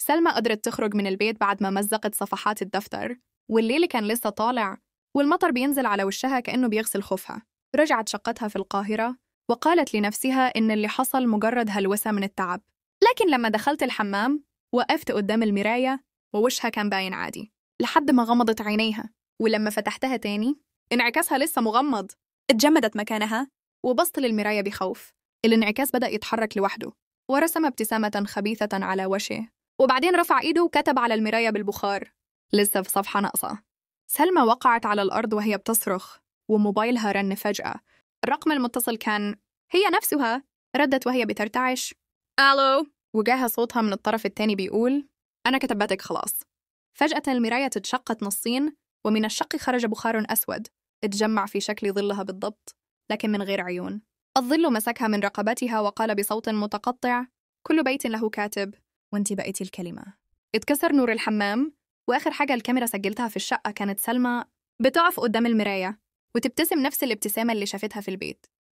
سلمى قدرت تخرج من البيت بعد ما مزقت صفحات الدفتر، والليل كان لسه طالع والمطر بينزل على وشها كأنه بيغسل خوفها. رجعت شقتها في القاهرة وقالت لنفسها إن اللي حصل مجرد هلوسة من التعب. لكن لما دخلت الحمام وقفت قدام المراية ووشها كان باين عادي لحد ما غمضت عينيها، ولما فتحتها تاني انعكاسها لسه مغمض. اتجمدت مكانها وبصت للمراية بخوف. الانعكاس بدأ يتحرك لوحده ورسم ابتسامة خبيثة على وجهه، وبعدين رفع إيده وكتب على المراية بالبخار. لسه في صفحة ناقصة. سلمى وقعت على الأرض وهي بتصرخ وموبايلها رن فجأة. الرقم المتصل كان هي نفسها. ردت وهي بترتعش: ألو. وجاها صوتها من الطرف التاني بيقول: أنا كتبتك خلاص. فجأة المراية اتشقت نصين، ومن الشق خرج بخار أسود اتجمع في شكل ظلها بالضبط، لكن من غير عيون. الظل مسكها من رقبتها وقال بصوت متقطع: كل بيت له كاتب، وانتي بقيتي الكلمة. اتكسر نور الحمام، وآخر حاجة الكاميرا سجلتها في الشقة كانت سلمى بتقف قدام المراية وتبتسم نفس الابتسامة اللي شافتها في البيت.